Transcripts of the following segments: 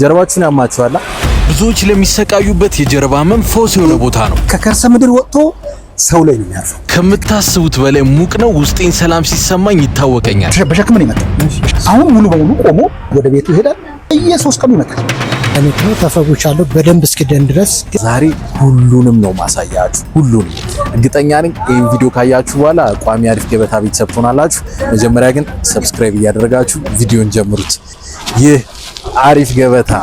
ጀርባችሁን ያማችኋል። ብዙዎች ለሚሰቃዩበት የጀርባ ህመም ፈውስ የሆነ ቦታ ነው። ከከርሰ ምድር ወጥቶ ሰው ላይ ነው የሚያርፈው። ከምታስቡት በላይ ሙቅ ነው። ውስጤን ሰላም ሲሰማኝ ይታወቀኛል። በሸክም ነው ይመጣል። አሁን ሙሉ በሙሉ ቆሞ ወደ ቤቱ ይሄዳል። በየሶስት ቀኑ ይመጣል። እኔ ተፈውሻለሁ በደንብ እስኪደን ድረስ። ዛሬ ሁሉንም ነው ማሳያችሁ፣ ሁሉንም። እርግጠኛ ነኝ ይህን ቪዲዮ ካያችሁ በኋላ ቋሚ አሪፍ ገበታ ቤተሰብ ትሆናላችሁ። መጀመሪያ ግን ሰብስክራይብ እያደረጋችሁ ቪዲዮን ጀምሩት። ይህ አሪፍ ገበታ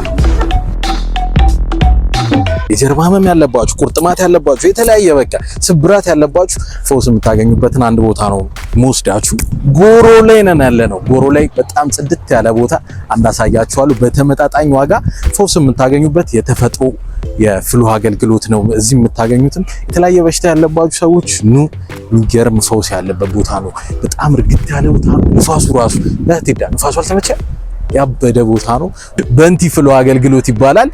የጀርባ ህመም ያለባችሁ፣ ቁርጥማት ያለባችሁ፣ የተለያየ በቃ ስብራት ያለባችሁ ፈውስ የምታገኙበትን አንድ ቦታ ነው መወስዳችሁ። ጎሮ ላይ ነን ያለነው። ጎሮ ላይ በጣም ጽድት ያለ ቦታ እንዳሳያችኋለሁ። በተመጣጣኝ ዋጋ ፈውስ የምታገኙበት የተፈጥሮ የፍሉህ አገልግሎት ነው። እዚህ የምታገኙትን የተለያየ በሽታ ያለባችሁ ሰዎች ኑ። የሚገርም ፈውስ ያለበት ቦታ ነው። በጣም እርግጥ ያለ ቦታ ነው። ንፋሱ ራሱ ለትዳ ንፋሱ አልተመቸ ያበደ ቦታ ነው። በንቲ ፍሉህ አገልግሎት ይባላል።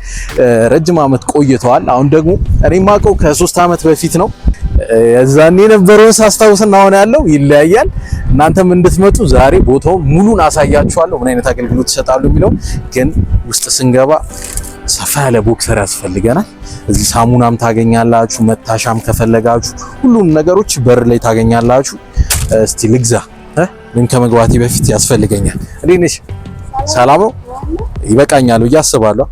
ረጅም ዓመት ቆይተዋል። አሁን ደግሞ እኔ ማቀው ከ3 ዓመት በፊት ነው። የዛኔ የነበረውን ሳስታውስና አሁን ያለው ይለያያል። እናንተም እንድትመጡ ዛሬ ቦታውን ሙሉን አሳያችኋለሁ። ምን አይነት አገልግሎት ይሰጣሉ የሚለው ግን ውስጥ ስንገባ ሰፋ ያለ ቦክሰር ያስፈልገናል። እዚህ ሳሙናም ታገኛላችሁ፣ መታሻም ከፈለጋችሁ ሁሉም ነገሮች በር ላይ ታገኛላችሁ። እስቲ ልግዛ ምን ከመግባቴ በፊት ያስፈልገኛል። እንዴት ነሽ? ሰላም ነው? ይበቃኛል ብዬ አስባለሁ።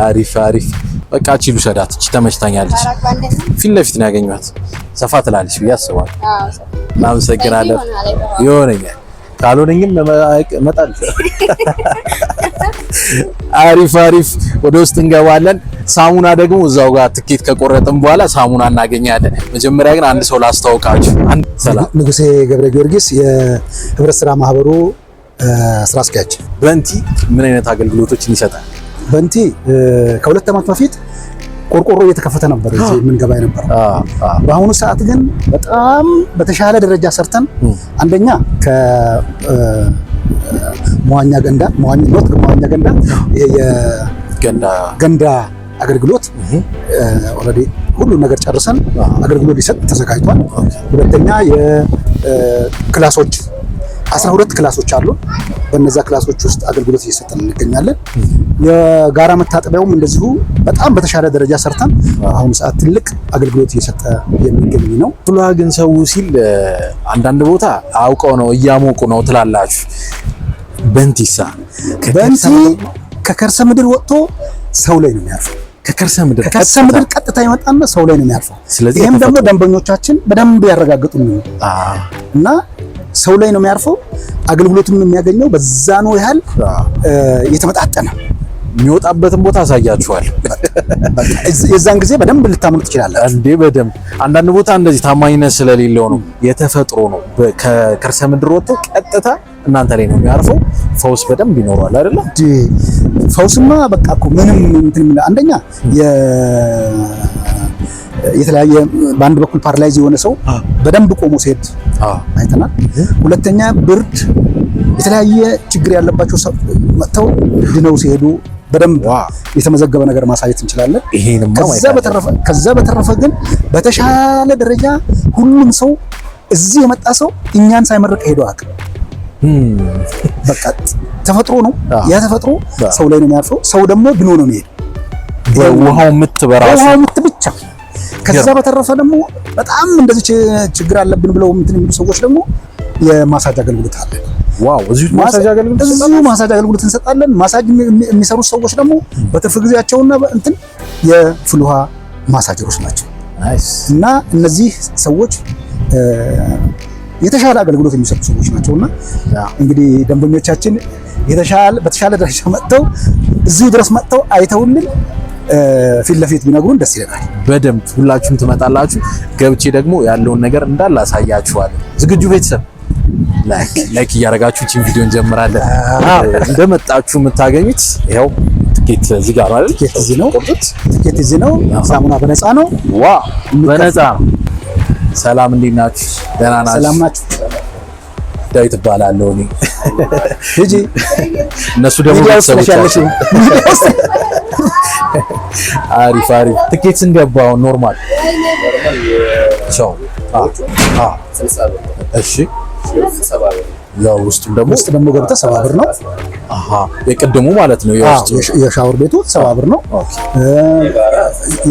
አሪፍ አሪፍ። በቃ ቺሉ ሰዳት እቺ ተመችታኛለች። ፊት ለፊት ነው ያገኘኋት። ሰፋ ትላለች ብዬ አስባለሁ። እናመሰግናለን። ይሆነኛል ካልሆነኝም እመጣለሁ። አሪፍ አሪፍ። ወደ ውስጥ እንገባለን። ሳሙና ደግሞ እዛው ጋር ትኬት ከቆረጥን በኋላ ሳሙና እናገኛለን። መጀመሪያ ግን አንድ ሰው ላስተዋውቃችሁ። ሰላም፣ ንጉሴ ገብረ ጊዮርጊስ የህብረት ስራ ማህበሩ ስራ አስኪያጅ። በንቲ ምን አይነት አገልግሎቶችን ይሰጣል? በንቲ ከ2 ዓመት በፊት ቆርቆሮ እየተከፈተ ነበር እዚህ የምንገባ የነበረው። በአሁኑ ሰዓት ግን በጣም በተሻለ ደረጃ ሰርተን አንደኛ ከመዋኛ ገንዳ አገልግሎት ኦልሬዲ ሁሉ ነገር ጨርሰን አገልግሎት ሊሰጥ ተዘጋጅቷል። ሁለተኛ የክላሶች 12 ክላሶች አሉ። በእነዛ ክላሶች ውስጥ አገልግሎት እየሰጠን እንገኛለን። የጋራ መታጠቢያውም እንደዚሁ በጣም በተሻለ ደረጃ ሰርተን አሁን ሰዓት ትልቅ አገልግሎት እየሰጠ የሚገኝ ነው። ፍሉህ ግን ሰው ሲል አንዳንድ ቦታ አውቀው ነው እያሞቁ ነው ትላላችሁ። በንቲሳ ከከርሰ ምድር ወጥቶ ሰው ላይ ነው የሚያርፈው። ከከርሰ ምድር ቀጥታ ይመጣና ሰው ላይ ነው የሚያርፈው። ይሄም ደግሞ ደንበኞቻችን በደንብ ያረጋግጡልን እና ሰው ላይ ነው የሚያርፈው። አገልግሎቱም የሚያገኘው በዛ ነው ያህል የተመጣጠነ የሚወጣበትን ቦታ አሳያችኋል። የዛን ጊዜ በደንብ ልታምኑ ትችላላችሁ እንዴ? በደንብ አንዳንድ ቦታ እንደዚህ ታማኝነት ስለሌለው ነው፣ የተፈጥሮ ነው። ከከርሰ ምድር ወጥቶ ቀጥታ እናንተ ላይ ነው የሚያርፈው። ፈውስ በደንብ ይኖራል አይደል? ፈውስማ በቃ እኮ ምንም እንትን አንደኛ የተለያየ በአንድ በኩል ፓራላይዝ የሆነ ሰው በደንብ ቆሞ ሲሄድ አይተናል። ሁለተኛ ብርድ፣ የተለያየ ችግር ያለባቸው ሰው መጥተው ድነው ሲሄዱ በደንብ የተመዘገበ ነገር ማሳየት እንችላለን። ከዛ በተረፈ ግን በተሻለ ደረጃ ሁሉም ሰው እዚህ የመጣ ሰው እኛን ሳይመርቅ ሄዶ አያውቅም። በቃ ተፈጥሮ ነው። ያ ተፈጥሮ ሰው ላይ ነው የሚያርፈው። ሰው ደግሞ ድኖ ነው የሚሄድ ውሃው ምት በራሱ ውሃው ምት ብቻ። ከዛ በተረፈ ደግሞ በጣም እንደዚህ ችግር አለብን ብለው እንትን የሚሉ ሰዎች ደግሞ የማሳጅ አገልግሎት አለ። ዋው! እዚሁ ማሳጅ አገልግሎት እንሰጣለን። ማሳጅ የሚሰሩ ሰዎች ደግሞ በትርፍ ጊዜያቸውና እንትን የፍሉህ ማሳጀሮች ናቸው። እና እነዚህ ሰዎች የተሻለ አገልግሎት የሚሰጡ ሰዎች ናቸውና እንግዲህ ደንበኞቻችን በተሻለ ደረጃ መጥተው እዚህ ድረስ መጥተው አይተውልን ፊት ለፊት ቢነግሩን ደስ ይለናል። በደንብ ሁላችሁም ትመጣላችሁ። ገብቼ ደግሞ ያለውን ነገር እንዳለ አሳያችኋለሁ። ዝግጁ ቤተሰብ? ላይክ እያደረጋችሁ እቺን ቪዲዮ እንጀምራለን። እንደመጣችሁ የምታገኙት ይኸው ትኬት እዚህ ጋር አይደል? ትኬት እዚህ ነው። ሳሙና በነፃ ነው። ዋው! በነፃ ነው። ሰላም፣ እንዴት ናችሁ? ደህና ናችሁ? ሰላም ናችሁ? ዳዊት እባላለሁ እኔ። ሂጂ እነሱ ደግሞ ቤተሰቦቻችን። አሪፍ አሪፍ። ትኬት ስንገባው ኖርማል ሻው እሺ፣ ያው ውስጥ ደግሞ ገብተህ 70 ብር ነው። አሃ የቅድሙ ማለት ነው። የሻወር ቤቱ 70 ብር ነው።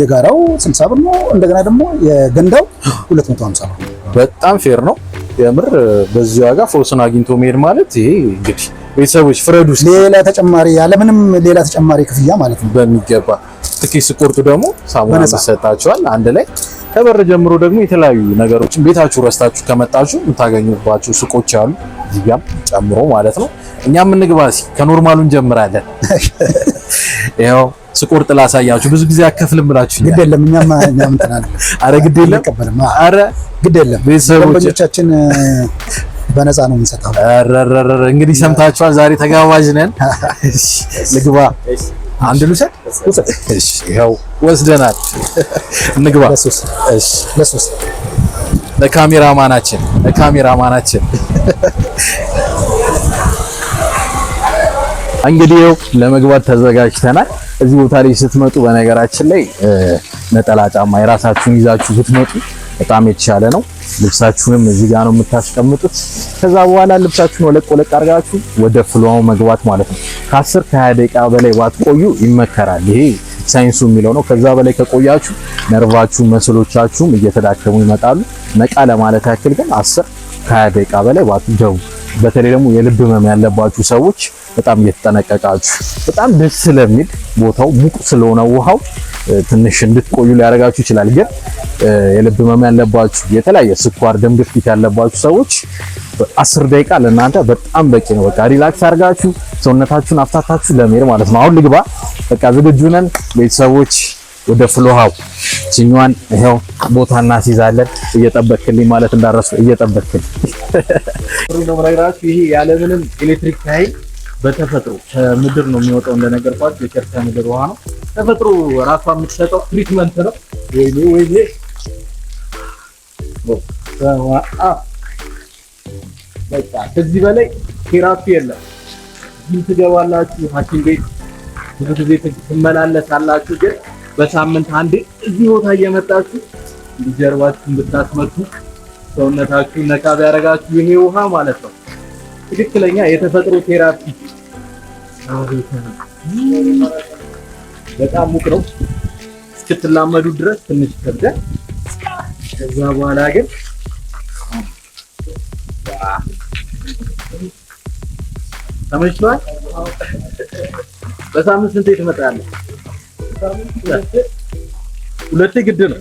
የጋራው 60 ብር ነው። እንደገና ደግሞ የገንዳው 250 ብር ነው። በጣም ፌር ነው የምር። በዚህ ዋጋ ፎስን አግኝቶ መሄድ ማለት ይሄ እንግዲህ ቤተሰቦች ፍረዱ። ሌላ ተጨማሪ ያለምንም ሌላ ተጨማሪ ክፍያ ማለት ነው። በሚገባ ትኬት ስቆርጡ ደግሞ ሳሙና ይሰጣችኋል አንድ ላይ። ከበር ጀምሮ ደግሞ የተለያዩ ነገሮችን ቤታችሁ ረስታችሁ ከመጣችሁ የምታገኙባቸው ሱቆች አሉ እዚህ ጋር ጨምሮ ማለት ነው። እኛም እንግባ ከኖርማሉ እንጀምራለን። ያው ስቆርጥ ላሳያችሁ። ብዙ ጊዜ አከፍልም ብላችሁ ግድ የለም እኛም እንተናለን። አረ ግድ የለም አረ ግድ የለም ቤተሰቦቻችን በነፃ ነው የምንሰጠው። አረረረ እንግዲህ ሰምታችኋል። ዛሬ ተጋባዥ ነን። ልግባ አንድ ልውሰድ። እሺ ይኸው ወስደናል። እንግባ። ለሱስ ለካሜራማናችን እንግዲህ ለመግባት ተዘጋጅተናል። እዚህ ቦታ ላይ ስትመጡ በነገራችን ላይ ነጠላ ጫማ የራሳችሁን ይዛችሁ ብትመጡ በጣም የተሻለ ነው። ልብሳችሁንም እዚህ ጋር ነው የምታስቀምጡት። ከዛ በኋላ ልብሳችሁን ወለቅ አድርጋችሁ ወደ ፍሎው መግባት ማለት ነው። ከ10 ከ20 ደቂቃ በላይ ባትቆዩ ይመከራል። ይሄ ሳይንሱ የሚለው ነው። ከዛ በላይ ከቆያችሁ ነርቫችሁ መስሎቻችሁም እየተዳከሙ ይመጣሉ። ነቃ ለማለት ያክል ግን 10 ከ20 ደቂቃ በላይ ባትገቡ። በተለይ ደግሞ የልብ ህመም ያለባችሁ ሰዎች በጣም እየተጠነቀቃችሁ፣ በጣም ደስ ስለሚል ቦታው ሙቅ ስለሆነ ውሃው ትንሽ እንድትቆዩ ሊያደርጋችሁ ይችላል። ግን የልብ ህመም ያለባችሁ የተለያየ ስኳር፣ ደም ግፊት ያለባችሁ ሰዎች 10 ደቂቃ ለእናንተ በጣም በቂ ነው። በቃ ሪላክስ አድርጋችሁ ሰውነታችሁን አፍታታችሁ ለመሄድ ማለት ነው። አሁን ልግባ። በቃ ዝግጁ ነን ቤተሰቦች። ወደ ፍሎሃው ችኛዋን ይሄው ቦታ እናስይዛለን። እየጠበክልኝ ማለት እንዳረሱ እየጠበክልኝ ነው መረግራችሁ። ይሄ ያለምንም ኤሌክትሪክ ኃይል በተፈጥሮ ከምድር ነው የሚወጣው። እንደነገርኳችሁ የከርሰ ምድር ውሃ ነው። ተፈጥሮ ራሷ የምትሰጠው ትሪትመንት ነው። ወይኔ በቃ ከዚህ በላይ ቴራፒ የለም። እዚህ ትገባላችሁ፣ ሐኪም ቤት ብዙ ጊዜ ትመላለሳላችሁ። ግን በሳምንት አንዴ እዚህ ቦታ እየመጣችሁ ጀርባችሁን ብታስመቱ ሰውነታችሁን ነካ ቢያደርጋችሁ ይሄ ውሃ ማለት ነው ትክክለኛ የተፈጥሮ ቴራፒ። በጣም ሙቅ ነው እስክትላመዱ ድረስ ትንሽ ከብዳል። ከዛ በኋላ ግን ተመችቷል። በሳምንት ስንቴ ትመጣለህ? ሁለቴ ግድ ነው።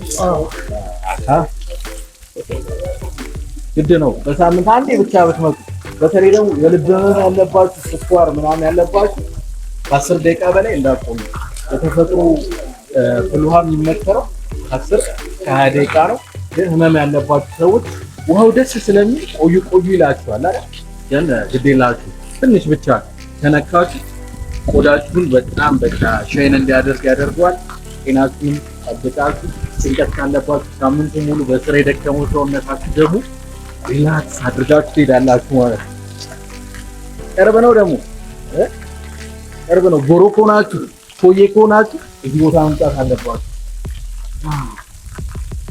ግድ ነው። በሳምንት አንዴ ብቻ ብትመጡ። በተለይ ደግሞ የልብ ህመም ያለባችሁ ስኳር ምናምን ያለባችሁ 10 ደቂቃ በላይ እንዳትቆዩ። የተፈጥሮ ፍልውሃ የሚመከረው 10 ከ20 ደቂቃ ነው። ግን ህመም ያለባችሁ ሰዎች ውሃው ደስ ስለሚል ቆዩ ይላችኋል አይደል? ግን ግዴላችሁ ትንሽ ብቻ ተነካችሁ ቆዳችሁን በጣም በቃ ሻይን እንዲያደርግ ያደርገዋል። ጤናችሁን ጠብቃችሁ ጭንቀት ካለባችሁ ሳምንቱ ሙሉ በስራ የደከመው ሰውነታችሁ ደግሞ ሪላክስ አድርጋችሁ ትሄዳላችሁ ማለት ነው። ቅርብ ነው ደግሞ ቅርብ ነው። ጎሮ ከሆናችሁ ኮዬ ከሆናችሁ እዚህ ቦታ መምጣት አለባችሁ።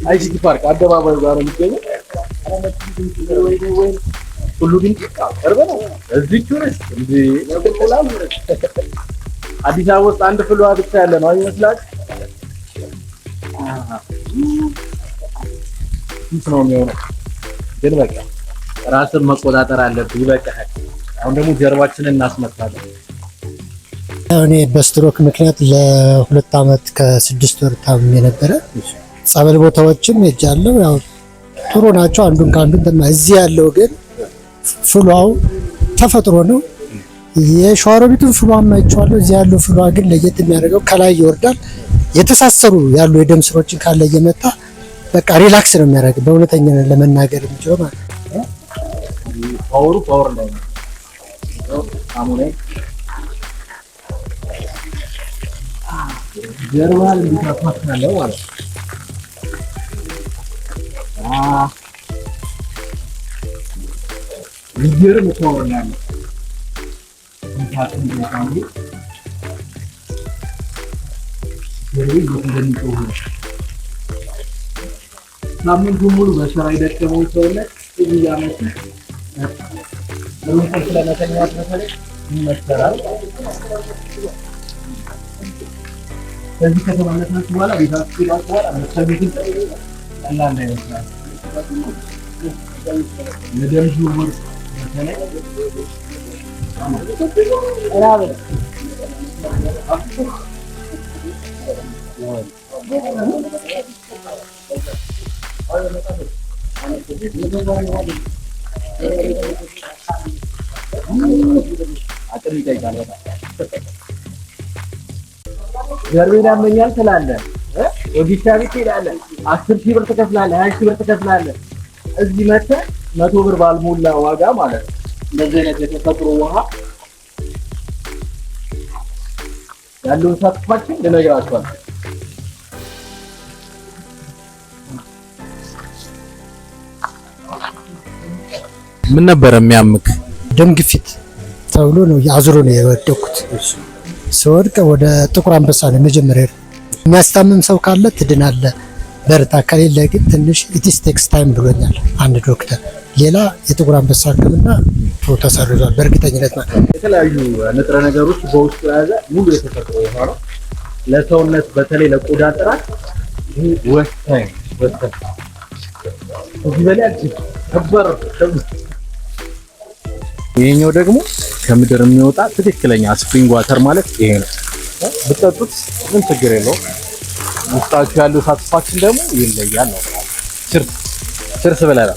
አይሲቲ ፓርክ አደባባዩ ጋር ነው የሚገኘው። ሁሉ ግን ቅርብ ነው። እዚህቹ ነሽ እንዴ? አዲስ አበባ ውስጥ አንድ ፍልውሃ ብቻ ያለ ነው አይመስላችሁ? እንት ነው የሚሆነው። ግን በቃ ራስን መቆጣጠር አለብህ። ይበቃል። አሁን ደግሞ ጀርባችንን እናስመታለን። እኔ በስትሮክ ምክንያት ለ2 ዓመት ከ6 ወር ታምሜ ነበረ። ጸበል ቦታዎችም ሄጃለሁ። ያው ጥሩ ናቸው አንዱን ከአንዱ። እዚህ ያለው ግን ፍሏው ተፈጥሮ ነው። የሻወር ቤቱን ፍሏም አይቼዋለሁ። እዚህ ያለው ፍሏ ግን ለየት የሚያደርገው ከላይ ይወርዳል። የተሳሰሩ ያሉ የደም ስሮችን ካለ እየመታ በቃ ሪላክስ ነው የሚያደርግ። በእውነተኛ ለመናገር የምችለው ማለት ነው። ፓወር ነው አሞኔ ጀርባን እንዲታፋታለው ማለት ነው። ይገርም ፓወር ነው። እንታትን ነው ሳምንቱ ሙሉ በስራ የደከመው ሰውነት እዚህ ያመጣ ለምን ስለመተኛት በተለይ ይመሰራል። ከዚህ ከተመለሳችሁ በኋላ ቤታችሁ ሄዳችሁ በኋላ መሰሉትን ቀላል ይመስላል። የደም ዝውውር በተለይ አጥሪ ይጠይቃል። ገርቤን ያመኛል ትላለህ፣ ወዲቻ ቤት ትሄዳለህ፣ 10,000 ብር ትከፍላለህ፣ 20,000 ብር ትከፍላለህ። እዚህ መተህ 100 ብር ባልሞላ ዋጋ ማለት ነው እንደዚህ አይነት የተፈጥሮ ውሃ ያለውን ሳትፋችን ልነግራችኋለሁ። ምን ነበር የሚያምክ? ደም ግፊት ተብሎ ነው አዙሮ ነው የወደኩት። ስወድቅ ወደ ጥቁር አንበሳ ነው መጀመሪያ። የሚያስታምም ሰው ካለ ትድናለህ፣ በርታ፣ ከሌለ ግን ትንሽ ኢትስ ቴክስ ታይም ብሎኛል አንድ ዶክተር። ሌላ የጥቁር አንበሳ ሕክምና ተሰርዟል በእርግጠኝነት ማለት ነው። የተለያዩ ንጥረ ነገሮች በውስጡ የያዘ ሙሉ የተፈጥሮ ውሃ ነው። ለሰውነት በተለይ ለቆዳ ጥራት ወሳኝ። እዚህ በላይ ከበር ይሄኛው ደግሞ ከምድር የሚወጣ ትክክለኛ ስፕሪንግ ዋተር ማለት ይሄ ነው። ብትጠጡት ምን ችግር የለውም። ውስጣችሁ ያለው ሳትስፋክሽን ደግሞ ይለያል ነው። ችርስ ብለናል።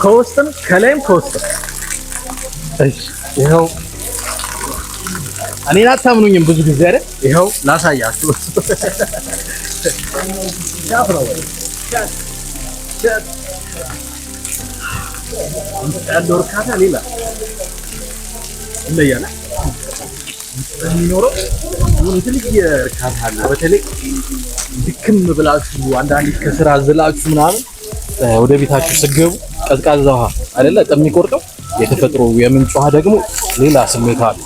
ከውስጥም ከላይም ከውስጥም እሺ፣ ይኸው እኔን አታምኑኝም ብዙ ጊዜ አይደል? ይኸው ላሳያችሁ። ያለው እርካታ ሌላ ይለያል። የሚኖረው የተለየ እርካታ አለ። በተለይ ድክም ብላችሁ አንዳንዴ ከስራ ዝላችሁ ምናምን ወደ ቤታችሁ ስትገቡ ቀዝቃዛ ውሃ አይደለ ጥም የሚቆርጠው የተፈጥሮ የምንጭ ውሃ ደግሞ ሌላ ስሜት አለ።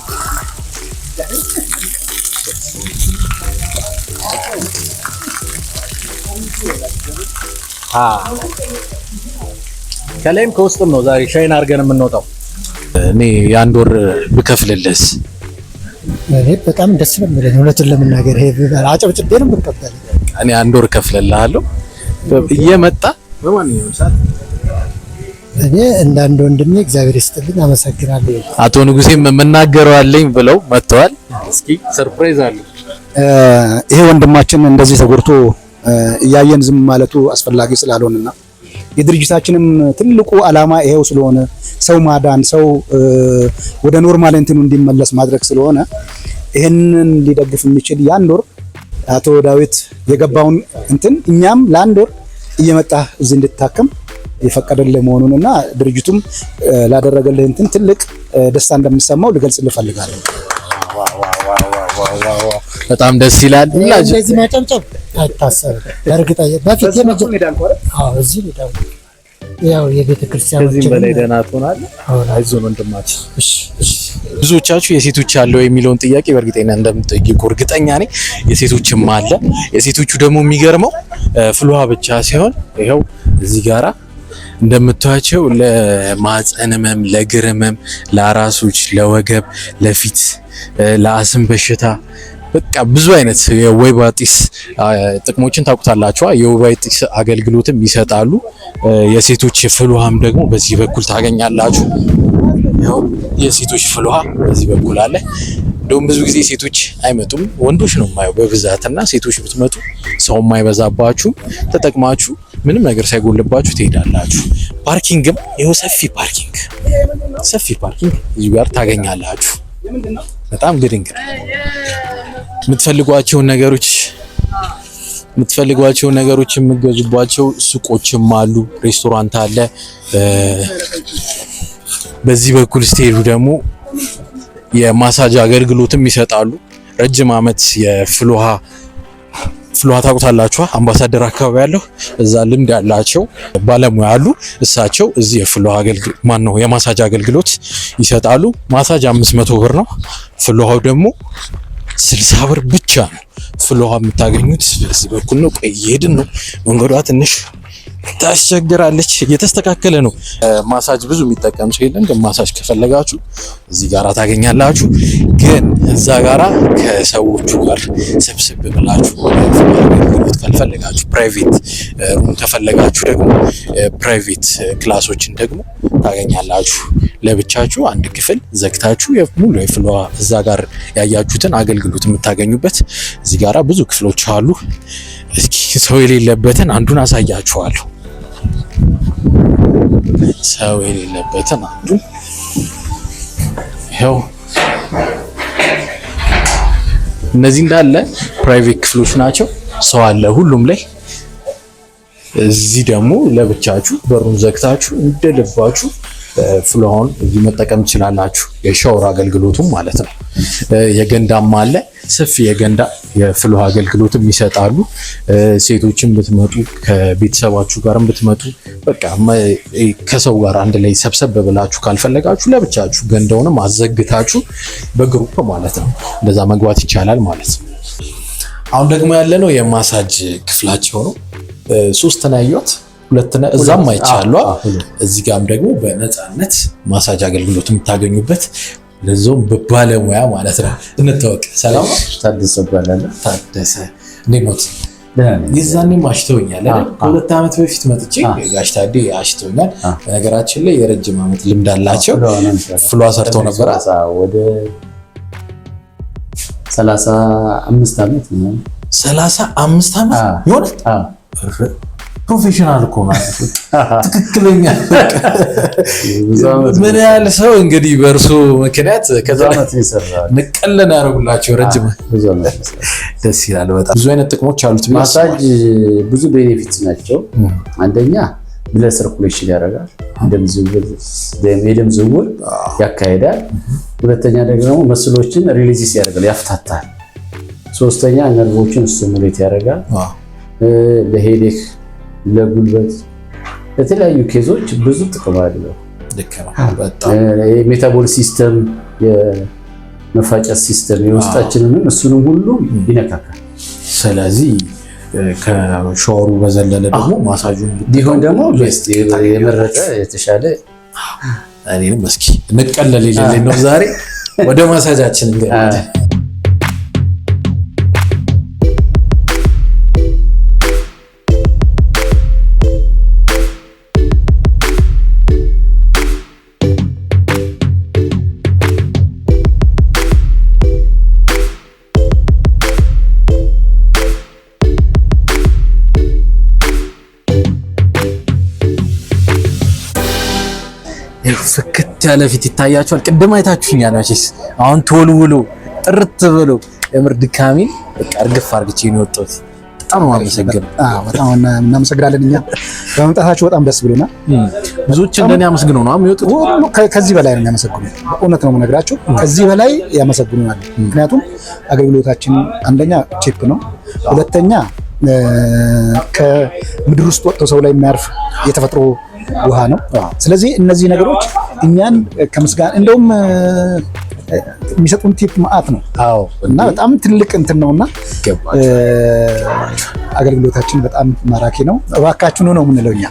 ከላይም ከውስጥም ነው ዛሬ ሻይን አድርገን የምንወጣው። እኔ የአንድ ወር ብከፍልልስ? እኔ በጣም ደስ ነው የሚለኝ እውነቱን ለመናገር። ይሄ አጨብጭቤ ነው የምቀበለው። እኔ አንድ ወር ከፍልልሃለሁ እየመጣ በማንኛውም ሰዓት። እኔ እንደ አንድ ወንድሜ እግዚአብሔር ይስጥልኝ፣ አመሰግናለሁ። አቶ ንጉሴም የምናገረው አለኝ ብለው መጥተዋል። እስኪ ሰርፕራይዝ አለ። ይሄ ወንድማችን እንደዚህ ተጎድቶ እያየን ዝም ማለቱ አስፈላጊ ስላልሆነና የድርጅታችንም ትልቁ ዓላማ ይሄው ስለሆነ ሰው ማዳን፣ ሰው ወደ ኖርማል እንትኑ እንዲመለስ ማድረግ ስለሆነ ይሄንን ሊደግፍ የሚችል የአንድ ወር አቶ ዳዊት የገባውን እንትን እኛም ለአንድ ወር እየመጣ እዚህ እንድታከም የፈቀደልህ መሆኑንና ድርጅቱም ላደረገልህ እንትን ትልቅ ደስታ እንደሚሰማው ልገልጽልህ እፈልጋለሁ። በጣም ደስ ይላል። እንደዚህ ማጨብጨብ አይታሰብም። በእርግጠኝነት በፊት እዚህ ሄዳል። ያው የቤተ ክርስቲያኖች ከዚህም በላይ ደህና ትሆናለህ። አይዞን ወንድማችን። ብዙዎቻችሁ የሴቶች አለው የሚለውን ጥያቄ በእርግጠኝነት እንደምትጠይቁ እርግጠኛ ነኝ። የሴቶችም አለ። የሴቶቹ ደግሞ የሚገርመው ፍልውሃ ብቻ ሲሆን ይኸው እዚህ ጋራ እንደምታዩቸው ለማህፀን ህመም፣ ለእግር ህመም፣ ለአራሶች፣ ለወገብ፣ ለፊት፣ ለአስም በሽታ በቃ ብዙ አይነት የወይባ ጢስ ጥቅሞችን ታውቁታላችሁ። የወይባ ጢስ አገልግሎትም ይሰጣሉ። የሴቶች ፍልውሃም ደግሞ በዚህ በኩል ታገኛላችሁ። ያው የሴቶች ፍልውሃ በዚህ በኩል አለ። እንደውም ብዙ ጊዜ ሴቶች አይመጡም፣ ወንዶች ነው የማየው በብዛትና ሴቶች ብትመጡ ሰው የማይበዛባችሁ ተጠቅማችሁ ምንም ነገር ሳይጎልባችሁ ትሄዳላችሁ። ፓርኪንግም ይኸው ሰፊ ፓርኪንግ እዚህ ጋር ታገኛላችሁ። በጣም ግድንግ የምትፈልጓቸውን ነገሮች የምትገዙባቸው ሱቆችም አሉ። ሬስቶራንት አለ። በዚህ በኩል ስትሄዱ ደግሞ የማሳጅ አገልግሎትም ይሰጣሉ። ረጅም ዓመት የፍልውሃ ታውቁታላችሁ። አምባሳደር አካባቢ ያለው እዛ ልምድ ያላቸው ባለሙያ አሉ። እሳቸው እዚህ የፍልውሃ የማሳጅ አገልግሎት ይሰጣሉ። ማሳጅ 500 ብር ነው። ፍልውሃው ደግሞ 60 ብር ብቻ ነው ፍሎሃ የምታገኙት። በዚህ በኩል ነው። ቆይ እየሄድን ነው። መንገዷ ትንሽ ታስቸግራለች። እየተስተካከለ ነው። ማሳጅ ብዙ የሚጠቀም ሰው የለም፣ ግን ማሳጅ ከፈለጋችሁ እዚህ ጋራ ታገኛላችሁ። ግን እዛ ጋራ ከሰዎቹ ጋር ሰብስብ ብላችሁ አገልግሎት ካልፈለጋችሁ፣ ፕራይቬት ሩም ከፈለጋችሁ ደግሞ ፕራይቬት ክላሶችን ደግሞ ታገኛላችሁ። ለብቻችሁ አንድ ክፍል ዘግታችሁ ሙሉ የፍሎሃ እዛ ጋር ያያችሁትን አገልግሎት የምታገኙበት እዚህ ጋራ ብዙ ክፍሎች አሉ። እስኪ ሰው የሌለበትን አንዱን አሳያችኋለሁ። ሰው የሌለበትን አንዱን ይኸው። እነዚህ እንዳለ ፕራይቬት ክፍሎች ናቸው። ሰው አለ ሁሉም ላይ። እዚህ ደግሞ ለብቻችሁ በሩን ዘግታችሁ እንደልባችሁ ፍሎሃውን እዚህ መጠቀም ትችላላችሁ። የሻወር አገልግሎቱም ማለት ነው። የገንዳም አለ፣ ሰፊ የገንዳ የፍሎሃ አገልግሎትም ይሰጣሉ። ሴቶችን ብትመጡ ከቤተሰባችሁ ጋርም ብትመጡ በቃ ከሰው ጋር አንድ ላይ ሰብሰብ ብላችሁ ካልፈለጋችሁ ለብቻችሁ ገንዳውንም አዘግታችሁ በግሩፕ ማለት ነው እንደዛ መግባት ይቻላል ማለት ነው። አሁን ደግሞ ያለነው የማሳጅ ክፍላቸው ነው። 3 ነው ያዩት፣ 2 ነው እዛም አይቻለሁ። እዚህ ጋርም ደግሞ በነፃነት ማሳጅ አገልግሎት የምታገኙበት ለዞም በባለሙያ ማለት ነው። እንተዋወቅ። ሰላም ታደሰ እባላለሁ። ታደሰ እንዴት ነው? የዛኔ አሽተውኛል አይደል? ከ2 ዓመት በፊት መጥቼ ጋሽ ታዴ አሽተውኛል። በነገራችን ላይ የረጅም ዓመት ልምድ አላቸው። ፍሎሃ ሰርተው ነበር ወደ 35 ዓመት ነው። 35 ዓመት ይሆናል። ፕሮፌሽናል እኮ ማለት ትክክለኛ። ምን ያህል ሰው እንግዲህ በእርሱ ምክንያት ንቀለን ያደርጉላቸው ረጅም። ደስ ይላል በጣም። ብዙ አይነት ጥቅሞች አሉት። ማሳጅ ብዙ ቤኔፊትስ ናቸው። አንደኛ ብለድ ሰርኩሌሽን ያደርጋል፣ የደም ዝውውር ያካሄዳል። ሁለተኛ ደግሞ መስሎችን ሪሊዚስ ያደርጋል፣ ያፍታታል። ሶስተኛ ነርቮችን ስቲሙሌት ያደርጋል። ለሄዴክ፣ ለጉልበት፣ ለተለያዩ ኬዞች ብዙ ጥቅም አለው። የሜታቦሊክ ሲስተም፣ የመፋጨት ሲስተም የውስጣችንንም እሱንም ሁሉ ይነካካል። ስለዚህ ከሻወሩ በዘለለ ደግሞ ማሳጁን ቢሆን ደግሞ የመረጠ የተሻለ። እኔንም እስኪ እንቀለል ይልልኝ ነው ዛሬ። ወደ ማሳጃችን እንገባለን። ፍክት ያለ ፊት ይታያቸዋል። ቅድም አይታችሁኛል መቼስ። አሁን ተወልውሎ ጥርት ብሎ የምር ድካሜን በቃ እርግፍ አርግቼ ነው የወጣሁት። በጣም ነው የማመሰግነው። በጣም እናመሰግናለን። እኛ በመምጣታችሁ በጣም ደስ ብሎናል። ብዙዎች እንደኔ አመስግነው ነው የሚወጡት። ከዚህ በላይ ነው የሚያመሰግኑት። በእውነት ነው የምነግራችሁ፣ ከዚህ በላይ ያመሰግኑናል። ምክንያቱም አገልግሎታችን አንደኛ ቺፕ ነው፣ ሁለተኛ ከምድር ውስጥ ወጥቶ ሰው ላይ የሚያርፍ የተፈጥሮ ውሃ ነው። ስለዚህ እነዚህ ነገሮች እኛን ከምስጋና እንደውም የሚሰጡን ቲፕ ማአት ነው እና በጣም ትልቅ እንትን ነውና አገልግሎታችን በጣም ማራኪ ነው። እባካችሁ ነው የምንለው እኛ።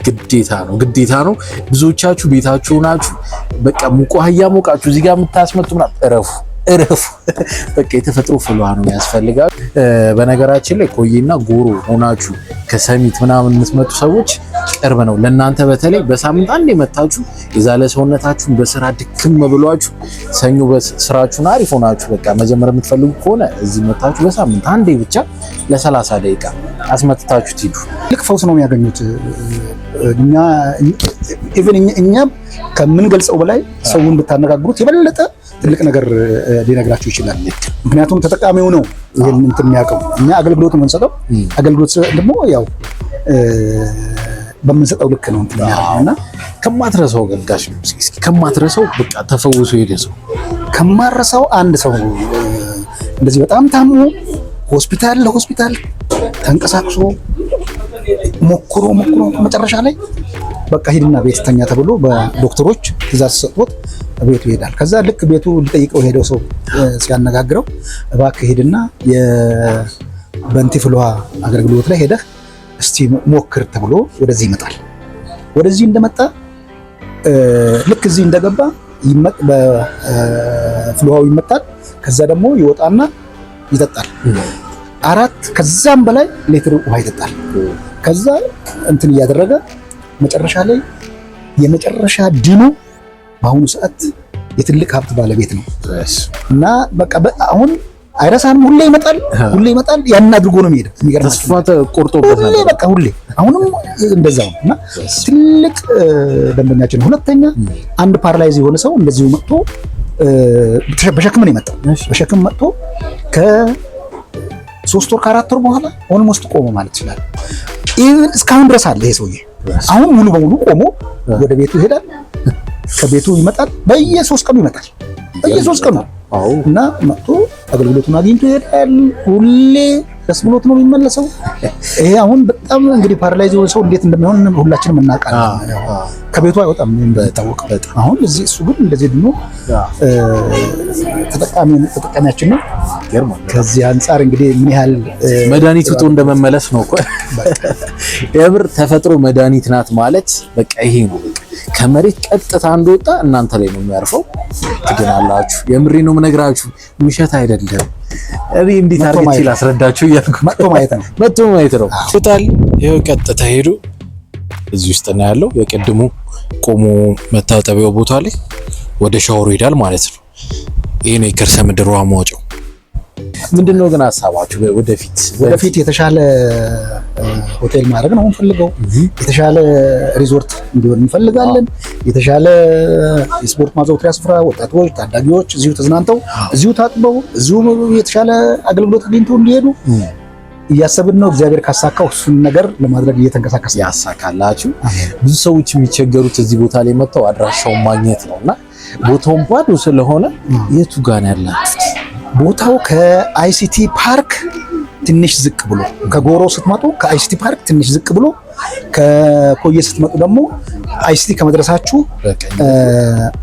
ግዴታ ነው። ብዙዎቻችሁ ቤታችሁ ናችሁ በቃ ሙቅ ውሃ እያሞቃችሁ እዚህ ጋር የምታስመጡ እረፉ። በቃ የተፈጥሮ ፍሎሃ ነው ያስፈልጋል። በነገራችን ላይ ኮዬና ጎሮ ሆናችሁ ከሰሚት ምናምን የምትመጡ ሰዎች ቅርብ ነው ለእናንተ። በተለይ በሳምንት አንዴ መታችሁ የዛለ ሰውነታችሁን በስራ ድክም ብሏችሁ ሰኞ በስራችሁን አሪፍ ሆናችሁ በቃ መጀመር የምትፈልጉ ከሆነ እዚህ መታችሁ በሳምንት አንዴ ብቻ ለ30 ደቂቃ አስመጥታችሁ ትሄዱ። ልክ ፈውስ ነው የሚያገኙት። እኛ ከምንገልጸው በላይ ሰውን ብታነጋግሩት የበለጠ ትልቅ ነገር ሊነግራችሁ ይችላል። ምክንያቱም ተጠቃሚው ነው ይሄን እንትን የሚያውቀው። እኛ አገልግሎት የምንሰጠው አገልግሎት ደግሞ ያው በምንሰጠው ልክ ነው እንትን የሚያደርገውና ከማትረሳው ገንጋሽ እስኪ ከማትረሳው በቃ ተፈውሶ ሄደ ሰው ከማረሳው አንድ ሰው እንደዚህ በጣም ታሞ ሆስፒታል ተንቀሳቅሶ ሞክሮ መጨረሻ ላይ በቃ ሂድና ቤት ተኛ ተብሎ በዶክተሮች ትእዛዝ ተሰጥቶት ቤቱ ይሄዳል። ከዛ ልክ ቤቱ ሊጠይቀው ሄደው ሰው ሲያነጋግረው እባክህ ሂድና የበንቲ ፍልውሃ አገልግሎት ላይ ሄደህ እስቲ ሞክር ተብሎ ወደዚህ ይመጣል። ወደዚህ እንደመጣ ልክ እዚህ እንደገባ በፍልውሃው ይመጣል። ከዛ ደግሞ ይወጣና ይጠጣል። 4 ከዛም በላይ ሊትር ውሃ ይጠጣል። ከዛ እንትን እያደረገ መጨረሻ ላይ የመጨረሻ ድኖ በአሁኑ ሰዓት የትልቅ ሀብት ባለቤት ነው እና በቃ አሁን አይረሳም። ሁሌ ይመጣል። ያን አድርጎ ነው የሚሄደው። የሚገርምህ ተስፋ ቆርጦበት ሁሌ በቃ ሁሌ አሁንም እንደዛው እና ትልቅ ደንበኛችን ነው። ሁለተኛ አንድ ፓራላይዝ የሆነ ሰው እንደዚሁ መጥቶ በሸክም ነው የመጣው። በሸክም መጥቶ ከ3 ወር ከ4 ወር በኋላ ኦልሞስት ቆሞ ማለት ይችላል። ኢቭን እስካሁን ድረስ አለ ይሄ ሰውዬ። አሁን ሙሉ በሙሉ ቆሞ ወደ ቤቱ ይሄዳል። ከቤቱ ይመጣል። በየ3 ቀኑ ይመጣል። በየ3 ቀኑ እና መጥቶ አገልግሎቱን አግኝቶ ይሄዳል። ሁሌ ደስ ብሎት ነው የሚመለሰው። ይሄ አሁን በጣም እንግዲህ ፓራላይዝ የሆነ ሰው እንዴት እንደሚሆን ሁላችንም እናውቃለን። ከቤቱ አይወጣም እንደሚታወቀው። አሁን እሱ ግን እንደዚህ ድኖ ተጠቃሚያችን ነው። ከዚህ አንጻር እንግዲህ ምን ያህል መድኃኒት ውጦ እንደመመለስ ነው እኮ የምር ተፈጥሮ መድኃኒት ናት ማለት በቃ ይሄ ነው። ከመሬት ቀጥታ እንደወጣ እናንተ ላይ ነው የሚያርፈው። ትድናላችሁ። የምሬ ነው የምነግራችሁ፣ ውሸት አይደለም። እኔ እንዴት አድርጌ ላስረዳችሁ እያልኩ መጥቶ ማየት ነው። ቶታል ይሄው ቀጥታ ሄዶ እዚህ ውስጥ ነው ያለው። የቅድሙ ቆሞ መታጠቢያው ቦታ ላይ ወደ ሻወሩ ይሄዳል ማለት ነው። ይሄ ነው የከርሰ ምድር ውሃ ማውጫው። ምንድነው ግን ሀሳባችሁ? ወደፊት የተሻለ ሆቴል ማድረግ ነው የምንፈልገው። የተሻለ ሪዞርት እንዲሆን እንፈልጋለን። የተሻለ የስፖርት ማዘውተሪያ ስፍራ፣ ወጣቶች ታዳጊዎች እዚሁ ተዝናንተው እዚሁ ታጥበው እዚሁ የተሻለ አገልግሎት አግኝተው እንዲሄዱ እያሰብን ነው። እግዚአብሔር ካሳካው እሱን ነገር ለማድረግ እየተንቀሳቀስ ያሳካላችሁ። ብዙ ሰዎች የሚቸገሩት እዚህ ቦታ ላይ መጥተው አድራሻውን ማግኘት ነውና ቦታውን ባዶ ስለሆነ የቱ ጋር ነው ያላችሁት? ቦታው ከአይሲቲ ፓርክ ትንሽ ዝቅ ብሎ፣ ከጎሮ ስትመጡ ከአይሲቲ ፓርክ ትንሽ ዝቅ ብሎ፣ ከኮየ ስትመጡ ደግሞ አይሲቲ ከመድረሳችሁ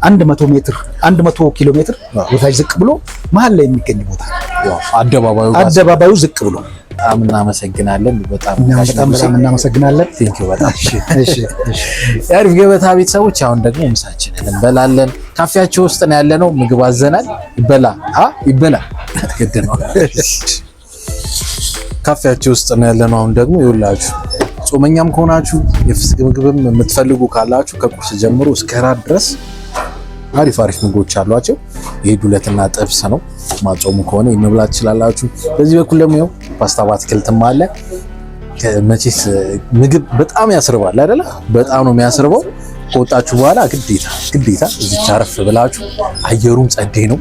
100 ኪሎ ሜትር ቦታች ዝቅ ብሎ መሀል ላይ የሚገኝ ቦታ ነው። አደባባዩ ዝቅ ብሎ። በጣም እናመሰግናለን። በጣም እናመሰግናለን። ቴንኪው በጣም እሺ። የአሪፍ ገበታ ቤተሰቦች አሁን ደግሞ ምሳችንን እንበላለን። ካፌያቸው ውስጥ ነው ያለነው። ምግብ አዘናል። ይበላ ግድ ነው። ካፌያቸው ውስጥ ነው ያለነው። አሁን ደግሞ ይውላችሁ ጾመኛም ከሆናችሁ የፍስክ ምግብም የምትፈልጉ ካላችሁ ከቁርስ ጀምሮ እስከ እራት ድረስ አሪፍ ምግቦች አሏቸው። ይሄ ዱለትና ጥብስ ነው። ማጾሙ ከሆነ መብላት ትችላላችሁ። በዚህ በኩል ደግሞ ያው ፓስታ በአትክልትም አለ። መቼስ ምግብ በጣም ያስርባል አይደለ? በጣም ነው የሚያስርበው። ከወጣችሁ በኋላ ግዴታ እዚች አረፍ ብላችሁ፣ አየሩም ጸዴ ነው፣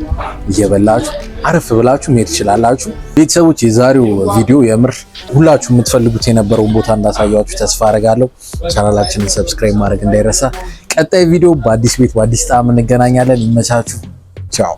እየበላችሁ አረፍ ብላችሁ መሄድ ትችላላችሁ። ቤተሰቦች የዛሬው ቪዲዮ የምር ሁላችሁ የምትፈልጉት የነበረውን ቦታ እንዳሳያችሁ ተስፋ አደርጋለሁ። ቻናላችንን ሰብስክራይብ ማድረግ እንዳይረሳ። ቀጣይ ቪዲዮ በአዲስ ቤት በአዲስ ጣዕም እንገናኛለን። ይመቻችሁ። ቻው።